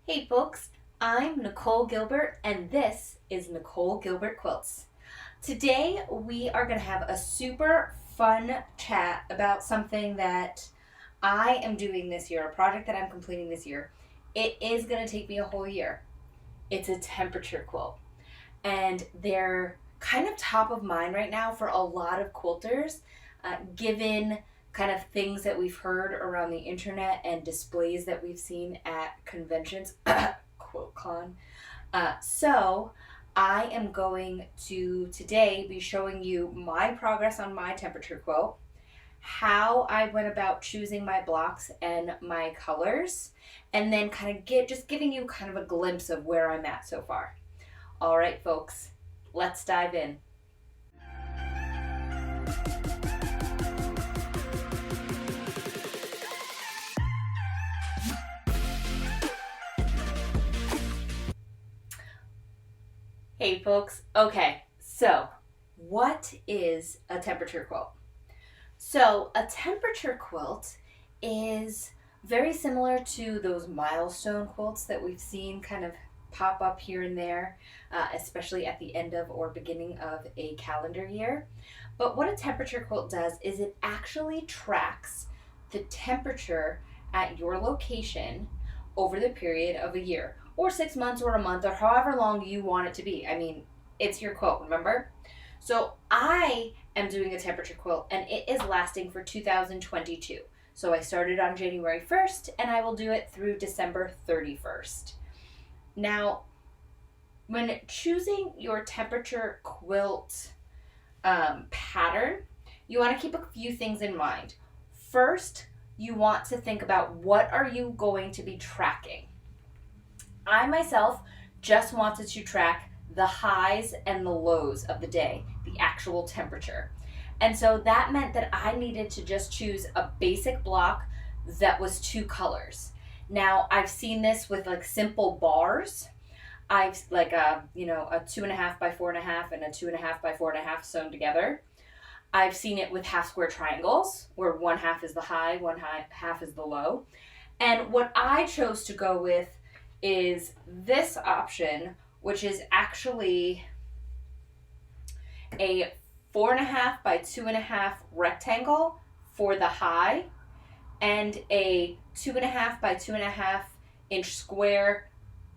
Hey folks, I'm Nicole Gilbert and this is Nicole Gilbert Quilts. Today we are going to have a super fun chat about something that I am doing this year, a project that I'm completing this year. It is going to take me a whole year. It's a temperature quilt and they're kind of top of mind right now for a lot of quilters, given kind of things that we've heard around the internet and displays that we've seen at conventions, QuiltCon. So I am going to today be showing you my progress on my temperature quilt, how I went about choosing my blocks and my colors, and then kind of just giving you kind of a glimpse of where I'm at so far. All right, folks, let's dive in. Hey, folks. Okay, so what is a temperature quilt? So, a temperature quilt is very similar to those milestone quilts that we've seen kind of pop up here and there, especially at the end of or beginning of a calendar year. But what a temperature quilt does is it actually tracks the temperature at your location over the period of a year, or 6 months, or a month, or however long you want it to be. I mean, it's your quilt, remember? So I am doing a temperature quilt and it is lasting for 2022. So I started on January 1st and I will do it through December 31st. Now, when choosing your temperature quilt pattern, you want to keep a few things in mind. First, you want to think about what are you going to be tracking. I myself just wanted to track the highs and the lows of the day, the actual temperature. And so that meant that I needed to just choose a basic block that was two colors. Now, I've seen this with like simple bars. I've like a 2.5 by 4.5 and a 2.5 by 4.5 sewn together. I've seen it with half square triangles where one half is the high, half is the low. And what I chose to go with is this option, which is actually a 4.5 by 2.5 rectangle for the high and a 2.5 by 2.5 inch square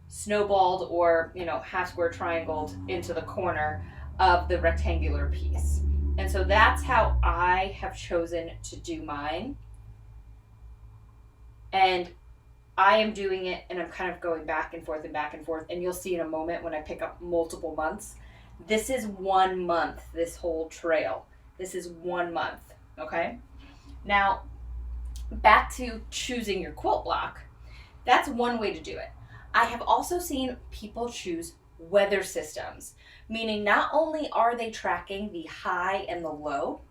snowballed or half square triangled into the corner of the rectangular piece. And so that's how I have chosen to do mine. And I am doing it and I'm kind of going back and forth and back and forth. And you'll see in a moment when I pick up multiple months. This is 1 month, this whole trail. This is 1 month, okay? Now, back to choosing your quilt block. That's one way to do it. I have also seen people choose weather systems, meaning not only are they tracking the high and the low,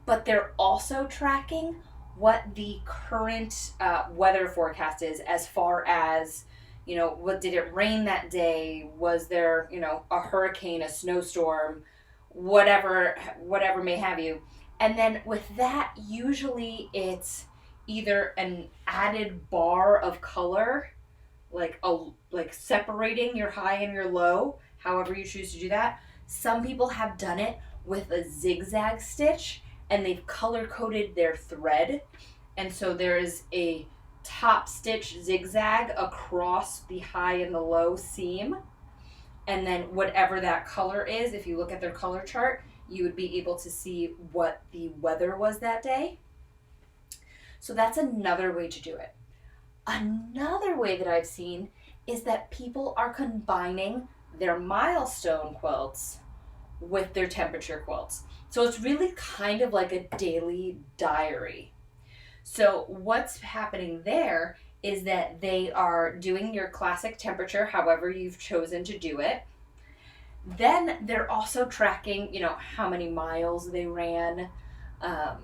but they're also tracking what the current weather forecast is as far as, what did it rain that day? Was there, a hurricane, a snowstorm, whatever may have you. And then with that, usually it's either an added bar of color, like separating your high and your low, however you choose to do that. Some people have done it with a zigzag stitch and they've color coded their thread. And so there is a top stitch zigzag across the high and the low seam. And then whatever that color is, if you look at their color chart, you would be able to see what the weather was that day. So that's another way to do it. Another way that I've seen is that people are combining their milestone quilts with their temperature quilts. So it's really kind of like a daily diary. So what's happening there is that they are doing your classic temperature, however you've chosen to do it. Then they're also tracking, how many miles they ran, how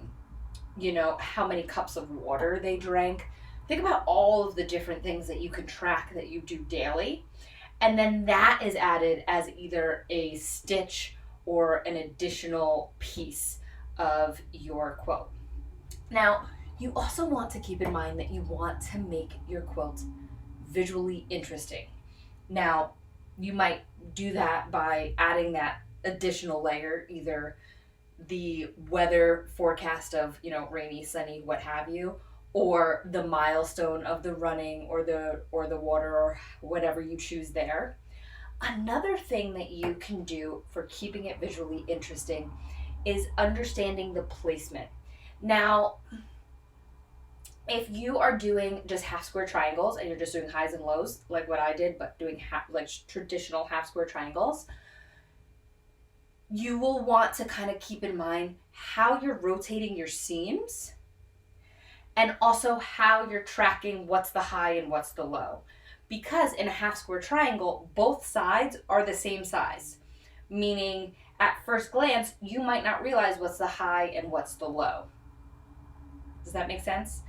many cups of water they drank. Think about all of the different things that you can track that you do daily. And then that is added as either a stitch or an additional piece of your quilt. Now, you also want to keep in mind that you want to make your quilt visually interesting. Now, you might do that by adding that additional layer, either the weather forecast of, rainy, sunny, what have you, or the milestone of the running or the water or whatever you choose there. Another thing that you can do for keeping it visually interesting is understanding the placement. Now, if you are doing just half square triangles and you're just doing highs and lows, like what I did, but doing traditional half square triangles, you will want to kind of keep in mind how you're rotating your seams and also how you're tracking what's the high and what's the low. Because in a half square triangle, both sides are the same size, meaning at first glance, you might not realize what's the high and what's the low. Does that make sense?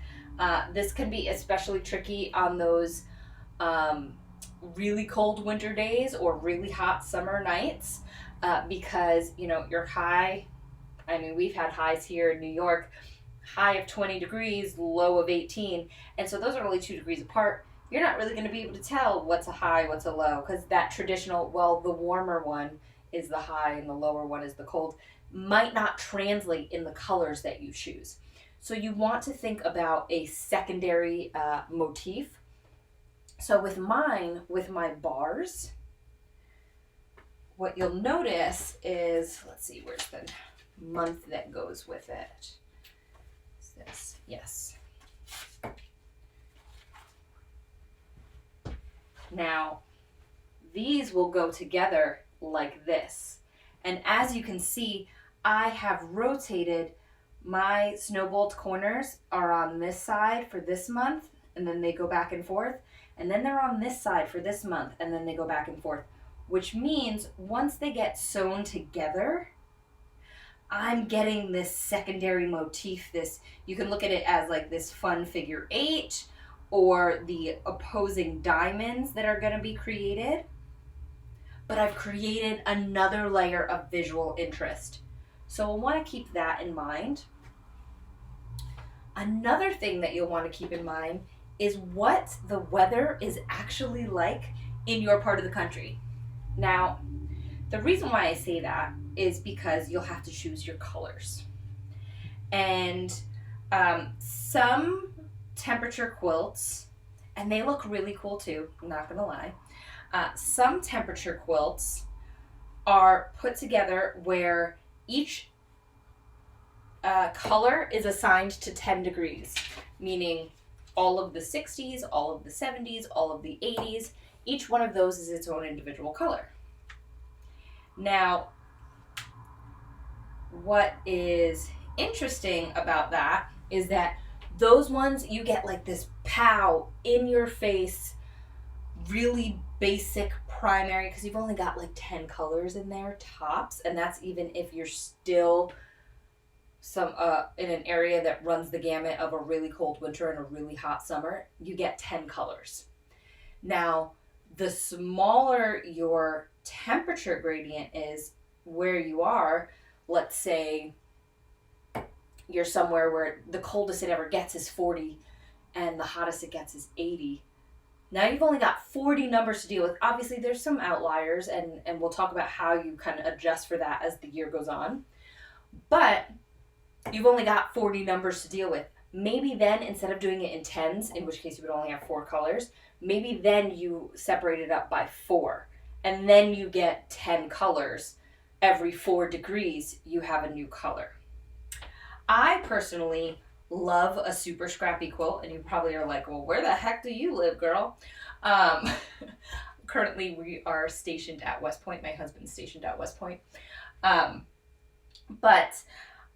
This can be especially tricky on those really cold winter days or really hot summer nights because, your high, we've had highs here in New York, high of 20 degrees, low of 18, and so those are only 2 degrees apart. You're not really going to be able to tell what's a high, what's a low, because that traditional, the warmer one is the high and the lower one is the cold, might not translate in the colors that you choose. So you want to think about a secondary motif. So with my bars, what you'll notice is, let's see, where's the month that goes with it? Is this? Yes. Now, these will go together like this. And as you can see, I have rotated my snowballed corners are on this side for this month, and then they go back and forth. And then they're on this side for this month, and then they go back and forth. Which means once they get sewn together, I'm getting this secondary motif. You can look at it as like this fun figure 8, or the opposing diamonds that are going to be created. But I've created another layer of visual interest. So we'll want to keep that in mind. Another thing that you'll want to keep in mind is what the weather is actually like in your part of the country. Now, the reason why I say that is because you'll have to choose your colors. And some temperature quilts, and they look really cool too, I'm not gonna lie. Some temperature quilts are put together where each color is assigned to 10 degrees, meaning all of the 60s, all of the 70s, all of the 80s, each one of those is its own individual color. Now, what is interesting about that is that those ones, you get like this pow, in your face, really basic primary, because you've only got like 10 colors in there tops, and that's even if you're still in an area that runs the gamut of a really cold winter and a really hot summer. You get 10 colors. Now, the smaller your temperature gradient is where you are, let's say you're somewhere where the coldest it ever gets is 40 and the hottest it gets is 80. Now you've only got 40 numbers to deal with. Obviously, there's some outliers, and we'll talk about how you kind of adjust for that as the year goes on. But you've only got 40 numbers to deal with. Maybe then, instead of doing it in tens, in which case you would only have 4 colors, maybe then you separate it up by 4. And then you get 10 colors. Every 4 degrees, you have a new color. I personally love a super scrappy quilt, and you probably are like, well, where the heck do you live, girl? Currently, we are stationed at West Point. My husband's stationed at West Point. But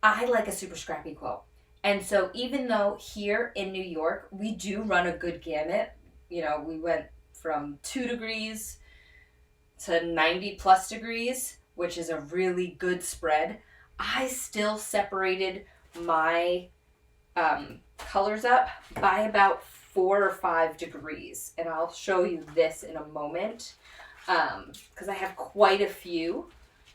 I like a super scrappy quilt. And so even though here in New York, we do run a good gamut, we went from 2 degrees to 90 plus degrees, which is a really good spread, I still separated my colors up by about 4 or 5 degrees. And I'll show you this in a moment because I have quite a few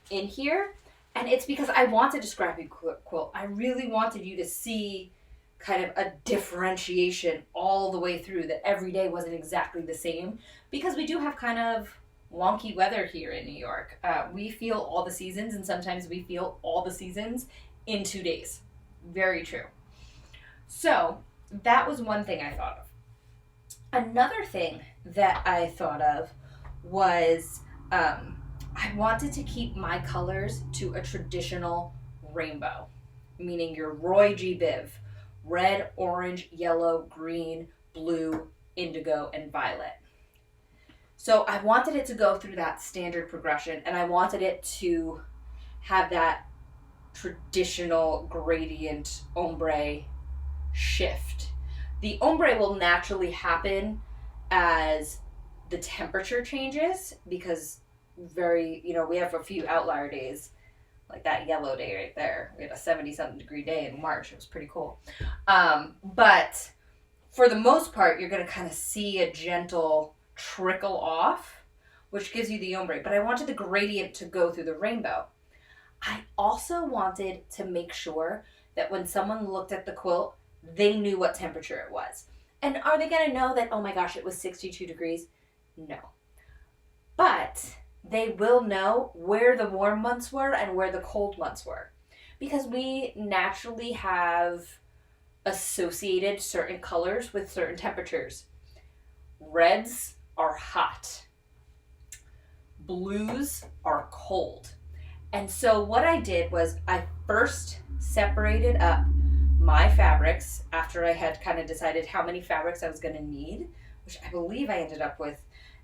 in here. And it's because I wanted a scrappy quilt. I really wanted you to see kind of a differentiation all the way through, that every day wasn't exactly the same, because we do have kind of wonky weather here in New York. We feel all the seasons, and sometimes we feel all the seasons in 2 days. Very true. So that was one thing I thought of. Another thing that I thought of was I wanted to keep my colors to a traditional rainbow, meaning your Roy G. Biv: red, orange, yellow, green, blue, indigo, and violet. So I wanted it to go through that standard progression, and I wanted it to have that traditional gradient ombre shift. The ombre will naturally happen as the temperature changes, because we have a few outlier days, like that yellow day right there. We had a 70-something degree day in March. It was pretty cool. But for the most part, you're going to kind of see a gentle trickle off, which gives you the ombre. But I wanted the gradient to go through the rainbow. I also wanted to make sure that when someone looked at the quilt, they knew what temperature it was. And are they going to know that, oh my gosh, it was 62 degrees? No. But they will know where the warm months were and where the cold months were, because we naturally have associated certain colors with certain temperatures. Reds are hot. Blues are cold. And so what I did was I first separated up my fabrics after I had kind of decided how many fabrics I was going to need, which I believe I ended up with.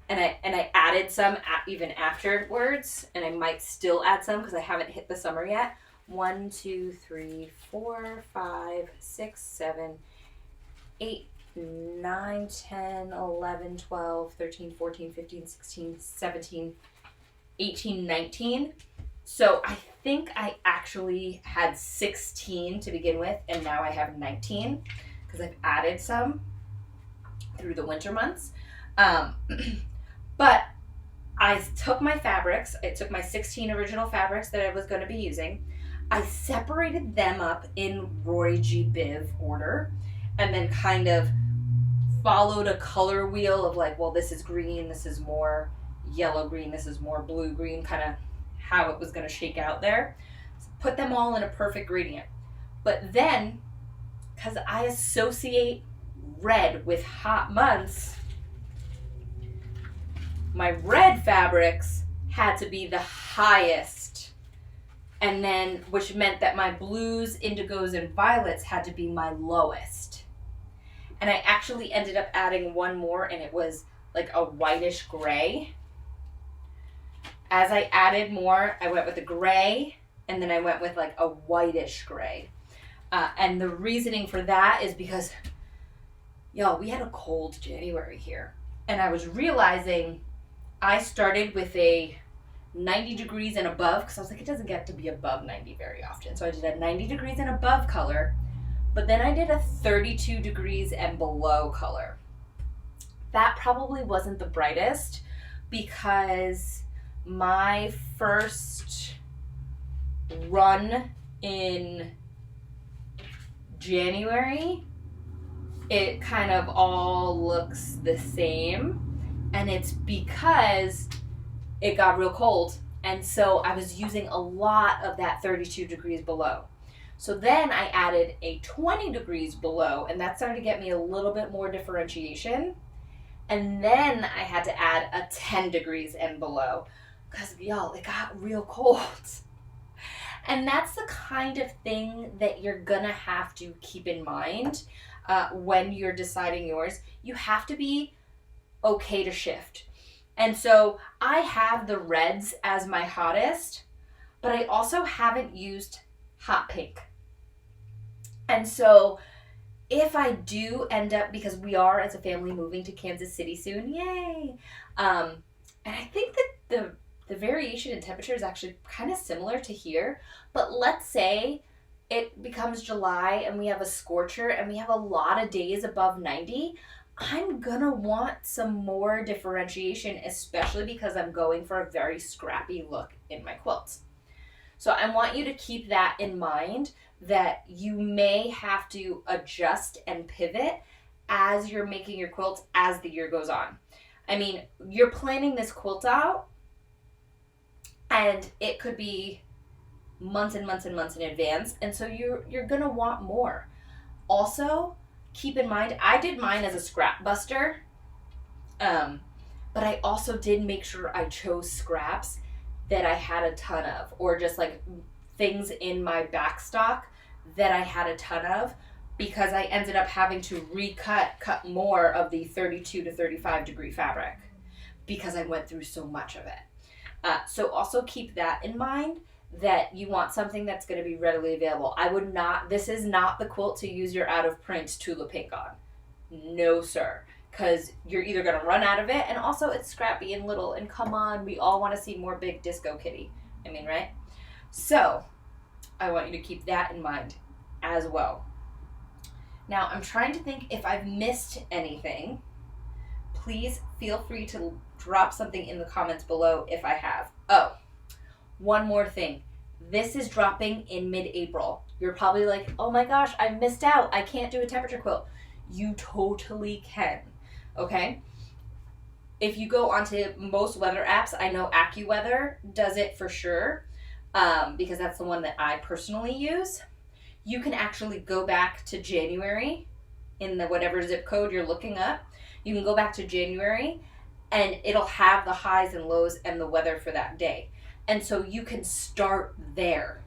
And I added some even afterwards, and I might still add some because I haven't hit the summer yet. 1, 2, 3, 4, 5, 6, 7, 8, 9, 10, 11, 12, 13, 14, 15, 16, 17, 18, 19. So I think I actually had 16 to begin with, and now I have 19 because I've added some through the winter months. But I took my fabrics, I took my 16 original fabrics that I was going to be using, I separated them up in Roy G. Biv order, and then kind of followed a color wheel of like, well, this is green, this is more yellow green, this is more blue green, kind of how it was going to shake out there. So put them all in a perfect gradient. But then, because I associate red with hot months, my red fabrics had to be the highest, and then, which meant that my blues, indigos, and violets had to be my lowest. And I actually ended up adding one more, and it was like a whitish gray. As I added more, I went with a gray, and then I went with like a whitish gray. And the reasoning for that is because, y'all, we had a cold January here. And I was realizing I started with a 90 degrees and above, because I was like, it doesn't get to be above 90 very often. So I did a 90 degrees and above color, but then I did a 32 degrees and below color. That probably wasn't the brightest, because my first run in January, it kind of all looks the same. And it's because it got real cold. And so I was using a lot of that 32 degrees below. So then I added a 20 degrees below, and that started to get me a little bit more differentiation. And then I had to add a 10 degrees and below, because y'all, it got real cold. And that's the kind of thing that you're gonna have to keep in mind when you're deciding yours. You have to be okay to shift. And so I have the reds as my hottest, but I also haven't used hot pink. And so if I do end up, because we are as a family moving to Kansas City soon, yay! And I think that the variation in temperature is actually kind of similar to here, but let's say it becomes July and we have a scorcher and we have a lot of days above 90, I'm gonna want some more differentiation, especially because I'm going for a very scrappy look in my quilts. So I want you to keep that in mind, that you may have to adjust and pivot as you're making your quilts as the year goes on. I mean, you're planning this quilt out, and it could be months and months and months in advance, and so you're gonna want more. Also, keep in mind, I did mine as a scrap buster, but I also did make sure I chose scraps that I had a ton of, or just like things in my back stock that I had a ton of, because I ended up having to cut more of the 32 to 35 degree fabric because I went through so much of it. So also keep that in mind, that you want something that's going to be readily available. This is not the quilt to use your out of print Tula Pink on. No, sir. Because you're either going to run out of it, and also it's scrappy and little, and come on, we all want to see more big disco kitty. I mean, right? So, I want you to keep that in mind as well. Now, I'm trying to think if I've missed anything. Please feel free to drop something in the comments below if I have. Oh, one more thing. This is dropping in mid-April. You're probably like, oh my gosh, I missed out. I can't do a temperature quilt. You totally can. Okay? If you go onto most weather apps, I know AccuWeather does it for sure, because that's the one that I personally use. You can actually go back to January in the whatever zip code you're looking up. You can go back to January, and it'll have the highs and lows and the weather for that day. And so you can start there.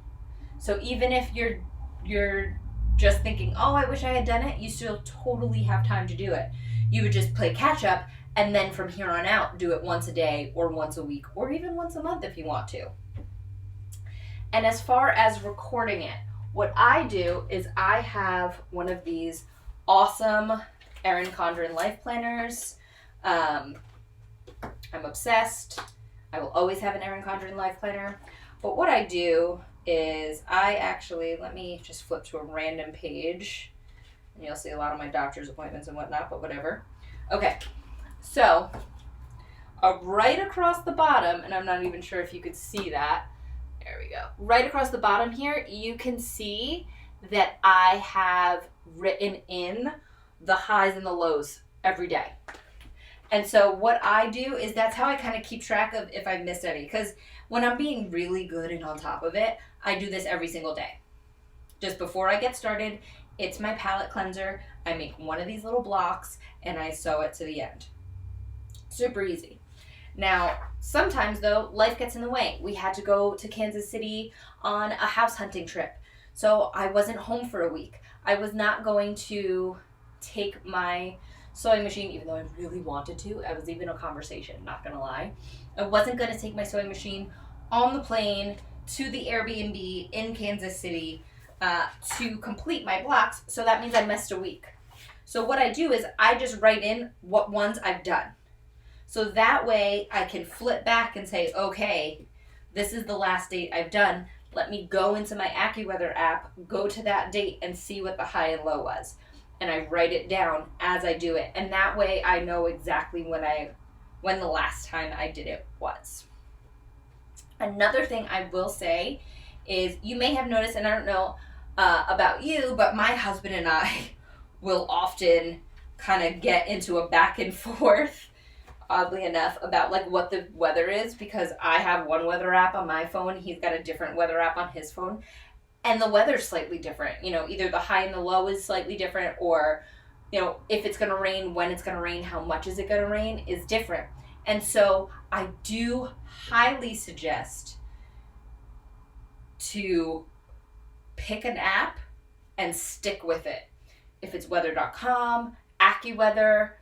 So even if you're just thinking, oh, I wish I had done it, you still totally have time to do it. You would just play catch up, and then from here on out, do it once a day or once a week or even once a month if you want to. And as far as recording it, what I do is I have one of these awesome Erin Condren life planners. I'm obsessed. I will always have an Erin Condren life planner. But what I do is let me just flip to a random page, and you'll see a lot of my doctor's appointments and whatnot, but whatever. Okay, so right across the bottom, and I'm not even sure if you could see that. There we go. Right across the bottom here, you can see that I have written in the highs and the lows every day. And so what I do is that's how I kind of keep track of if I missed any. Because when I'm being really good and on top of it, I do this every single day. Just before I get started, it's my palette cleanser. I make one of these little blocks and I sew it to the end. Super easy. Now, sometimes though, life gets in the way. We had to go to Kansas City on a house hunting trip. So I wasn't home for a week. I was not going to take my sewing machine, even though I really wanted to. I was even a conversation, not gonna lie. I wasn't gonna take my sewing machine on the plane to the Airbnb in Kansas City to complete my blocks, so that means I missed a week. So what I do is I just write in what ones I've done. So that way I can flip back and say, okay, this is the last date I've done. Let me go into my AccuWeather app, go to that date and see what the high and low was. And I write it down as I do it. And that way I know exactly when the last time I did it was. Another thing I will say is, you may have noticed, and I don't know about you, but my husband and I will often kind of get into a back and forth, oddly enough, about like what the weather is, because I have one weather app on my phone, he's got a different weather app on his phone. And the weather's slightly different. You know, either the high and the low is slightly different, or, you know, if it's going to rain, when it's going to rain, how much is it going to rain is different. And so I do highly suggest to pick an app and stick with it. If it's weather.com, AccuWeather,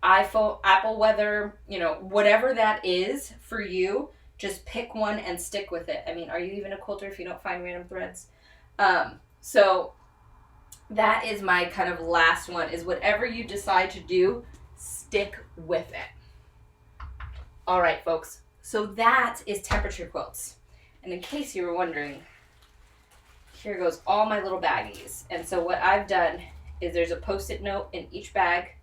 iPhone, Apple Weather, you know, whatever that is for you, just pick one and stick with it. I mean, are you even a quilter if you don't find random threads? So that is my kind of last one, is whatever you decide to do, stick with it. All right, folks. So that is temperature quilts. And in case you were wondering, here goes all my little baggies. And so what I've done is there's a Post-it note in each bag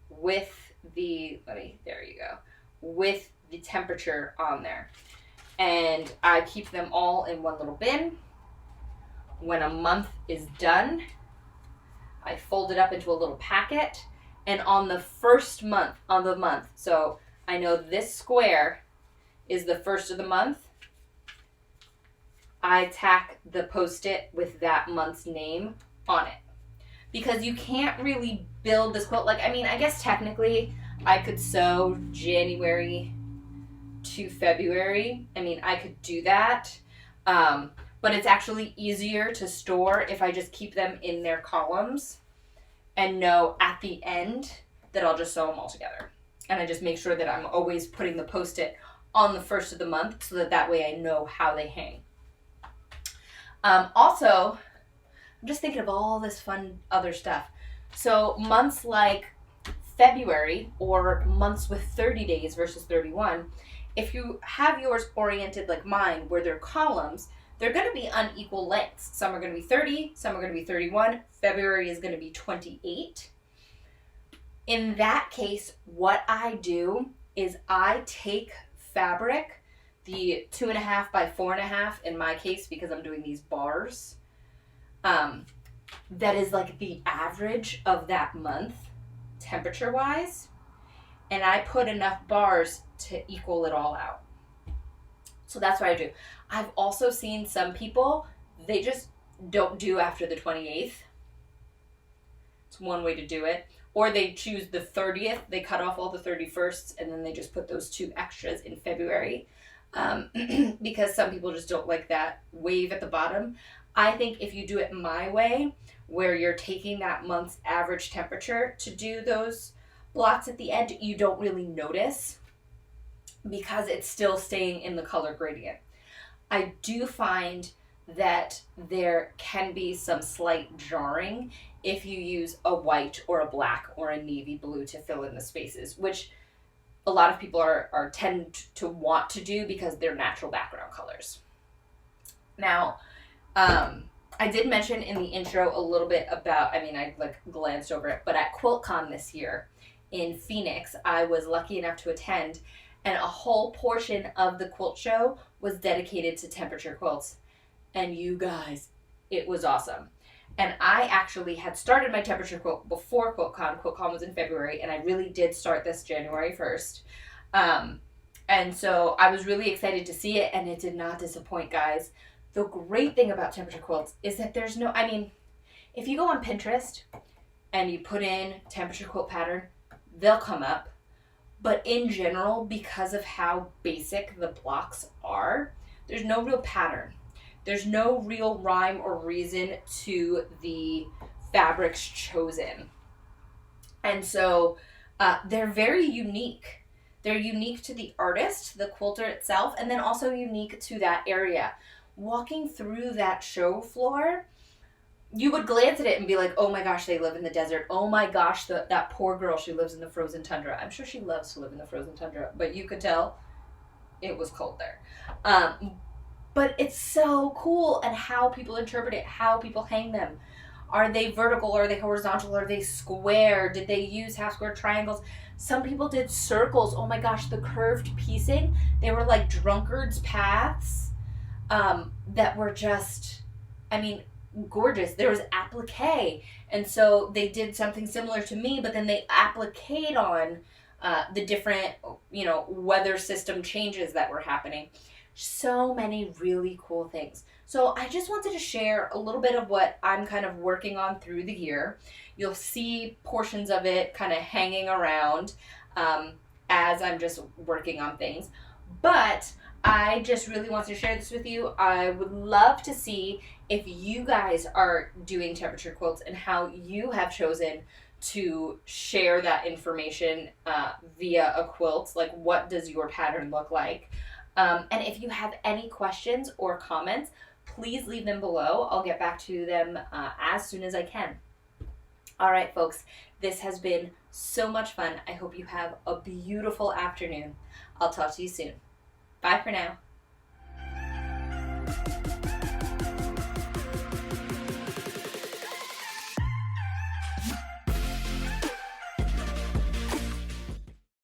with the, there you go, with the temperature on there. and I keep them all in one little bin. When a month is done, I fold it up into a little packet, and on the first month of the month, so I know this square is the first of the month, I tack the Post-it with that month's name on it. Because you can't really build this quilt, like, I mean, I guess technically I could sew January to February. I mean, I could do that, but it's actually easier to store if I just keep them in their columns and know at the end that I'll just sew them all together. And I just make sure that I'm always putting the Post-it on the first of the month so that way I know how they hang. Also, I'm just thinking of all this fun other stuff. So months like February, or months with 30 days versus 31, if you have yours oriented like mine, where they're columns, they're going to be unequal lengths. Some are going to be 30, some are going to be 31. February is going to be 28. In that case, what I do is I take fabric, the 2.5 by 4.5 in my case, because I'm doing these bars, that is like the average of that month, temperature wise, and I put enough bars to equal it all out. So that's what I do. I've also seen some people, they just don't do after the 28th. It's one way to do it. Or they choose the 30th, they cut off all the 31sts, and then they just put those 2 extras in February. Because some people just don't like that wave at the bottom. I think if you do it my way, where you're taking that month's average temperature to do those blots at the end, you don't really notice because it's still staying in the color gradient. I do find that there can be some slight jarring if you use a white or a black or a navy blue to fill in the spaces, which a lot of people tend to want to do because they're natural background colors. Now, I did mention in the intro a little bit about, I mean, I glanced over it, but at QuiltCon this year in Phoenix, I was lucky enough to attend, and a whole portion of the quilt show was dedicated to temperature quilts. And you guys, it was awesome. And I actually had started my temperature quilt before QuiltCon. QuiltCon was in February, and I really did start this January 1st. And so I was really excited to see it, and it did not disappoint, guys. The great thing about temperature quilts is that there's no, I mean, if you go on Pinterest and you put in temperature quilt pattern, they'll come up. But in general, because of how basic the blocks are, there's no real pattern. There's no real rhyme or reason to the fabrics chosen. And so they're very unique. They're unique to the artist, the quilter itself, and then also unique to that area. Walking through that show floor, you would glance at it and be like, oh my gosh, they live in the desert. Oh my gosh, that poor girl, she lives in the frozen tundra. I'm sure she loves to live in the frozen tundra, but you could tell it was cold there. But it's so cool, and how people interpret it, how people hang them. Are they vertical? Are they horizontal? Are they square? Did they use half square triangles? Some people did circles. Oh my gosh, the curved piecing. They were like drunkard's paths that were just, I mean, gorgeous. There was applique. And so they did something similar to me, but then they appliqued on the different, weather system changes that were happening. So many really cool things. So I just wanted to share a little bit of what I'm kind of working on through the year. You'll see portions of it kind of hanging around as I'm just working on things. But I just really want to share this with you. I would love to see if you guys are doing temperature quilts and how you have chosen to share that information via a quilt. Like, what does your pattern look like? And if you have any questions or comments, please leave them below. I'll get back to them as soon as I can. All right, folks, this has been so much fun. I hope you have a beautiful afternoon. I'll talk to you soon. Bye for now.